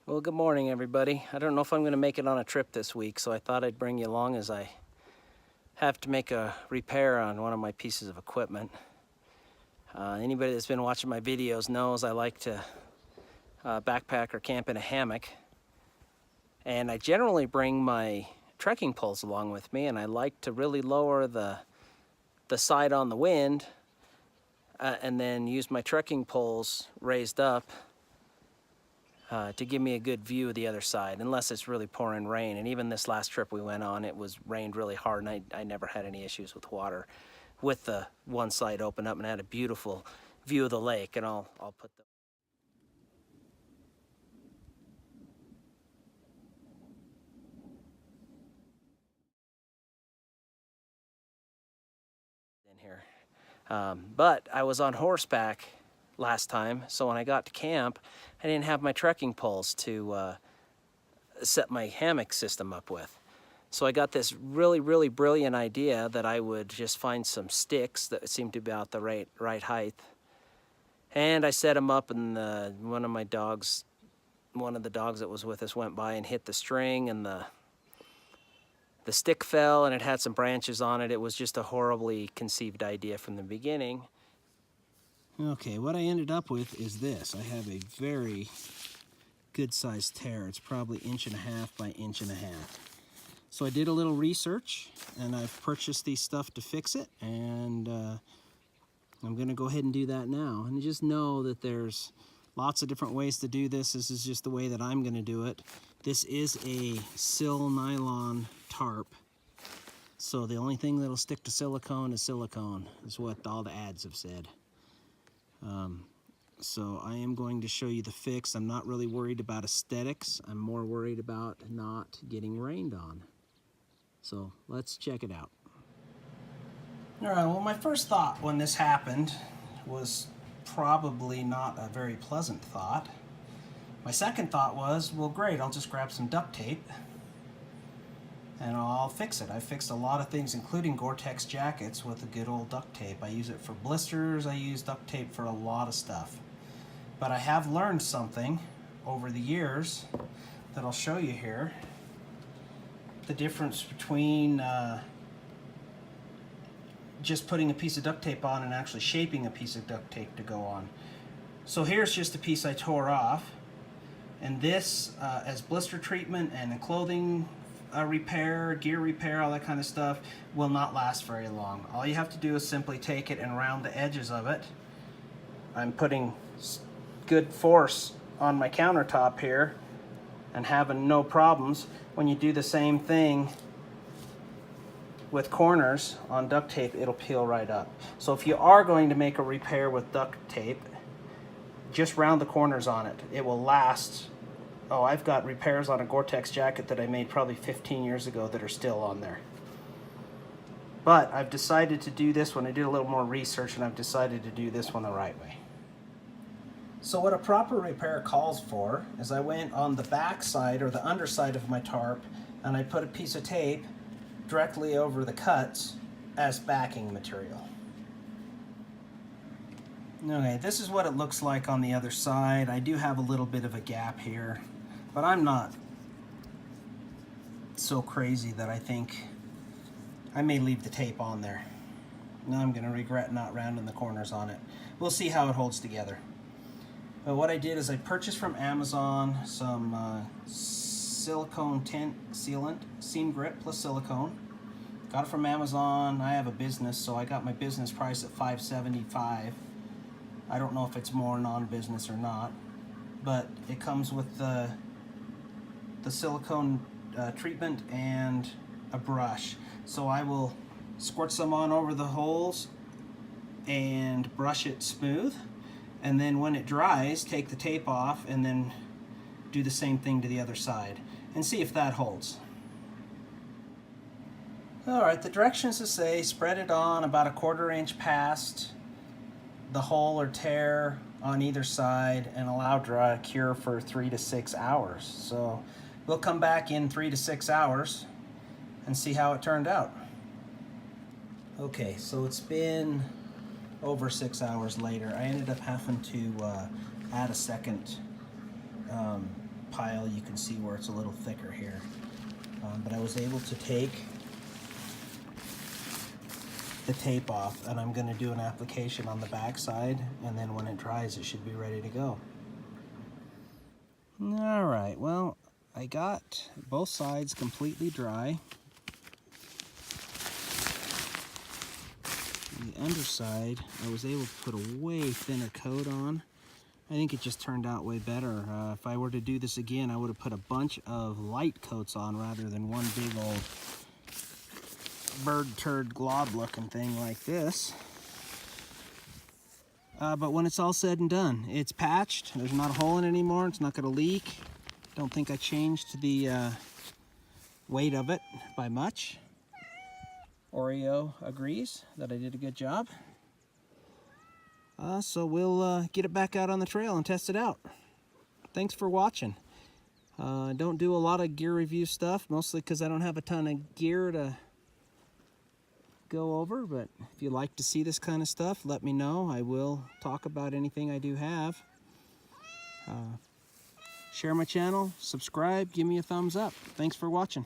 Well, good morning, everybody. I don't know if I'm going to make it on a trip this week, so I thought I'd bring you along as I have to make a repair on one of my pieces of equipment. Anybody that's been watching my videos knows I like to backpack or camp in a hammock. And I generally bring my trekking poles along with me, and I like to really lower the side on the wind and then use my trekking poles raised up to give me a good view of the other side, unless it's really pouring rain. And even this last trip we went on, it was rained really hard, and I never had any issues with water with the one side open up, and I had a beautiful view of the lake. And I'll put the in here. But I was on horseback last time, so when I got to camp, I didn't have my trekking poles to set my hammock system up with. So I got this really brilliant idea that I would just find some sticks that seemed to be about the right height. And I set them up, and one of the dogs that was with us went by and hit the string, and the stick fell, and it had some branches on it. It was just a horribly conceived idea from the beginning. Okay, what I ended up with is this. I have a very good sized tear. It's probably 1.5 inches by 1.5 inches. So I did a little research, and I've purchased these stuff to fix it, and I'm going to go ahead and do that now. And just know that there's lots of different ways to do this. This is just the way that I'm going to do it. This is a Silnylon Tarp. So the only thing that'll stick to silicone is what all the ads have said. So I am going to show you the fix. I'm not really worried about aesthetics. I'm more worried about not getting rained on. So let's check it out. All right, well, my first thought when this happened was probably not a very pleasant thought. My second thought was, well, great, I'll just grab some duct tape and I'll fix it. I've fixed a lot of things, including Gore-Tex jackets, with a good old duct tape. I use it for blisters. I use duct tape for a lot of stuff. But I have learned something over the years that I'll show you here. The difference between just putting a piece of duct tape on and actually shaping a piece of duct tape to go on. So here's just a piece I tore off. And this, as blister treatment and a clothing repair, gear repair, all that kind of stuff, will not last very long. All you have to do is simply take it and round the edges of it. I'm putting good force on my countertop here and having no problems. When you do the same thing with corners on duct tape, it'll peel right up. So if you are going to make a repair with duct tape, just round the corners on it. It will last. Oh, I've got repairs on a Gore-Tex jacket that I made probably 15 years ago that are still on there. But I've decided to do this one. I did a little more research, and I've decided to do this one the right way. So what a proper repair calls for is I went on the back side or the underside of my tarp, and I put a piece of tape directly over the cuts as backing material. Okay, this is what it looks like on the other side. I do have a little bit of a gap here, but I'm not so crazy that I think I may leave the tape on there. Now I'm going to regret not rounding the corners on it. We'll see how it holds together. But what I did is I purchased from Amazon some silicone tent sealant, seam grit plus silicone. Got it from Amazon. I have a business, so I got my business price at $5.75. I don't know if it's more non-business or not, but it comes with the silicone treatment and a brush. So I will squirt some on over the holes and brush it smooth. And then when it dries, take the tape off and then do the same thing to the other side and see if that holds. All right, the directions to say spread it on about 1/4 inch past the hole or tear on either side and allow dry cure for 3 to 6 hours. So we'll come back in 3 to 6 hours and see how it turned out. Okay, so it's been over 6 hours later. I ended up having to add a second pile, you can see where it's a little thicker here. But I was able to take the tape off, and I'm going to do an application on the back side, and then when it dries it should be ready to go. Alright, well, I got both sides completely dry. On the underside, I was able to put a way thinner coat on. I think it just turned out way better. If I were to do this again, I would have put a bunch of light coats on rather than one big old bird turd glob looking thing like this. But when it's all said and done, it's patched. There's not a hole in it anymore. It's not going to leak. Don't think I changed the weight of it by much. Oreo agrees that I did a good job. So we'll get it back out on the trail and test it out. Thanks for watching. Don't do a lot of gear review stuff, mostly because I don't have a ton of gear to go over, but if you like to see this kind of stuff, let me know. I will talk about anything I do have. Share my channel, subscribe, give me a thumbs up. Thanks for watching.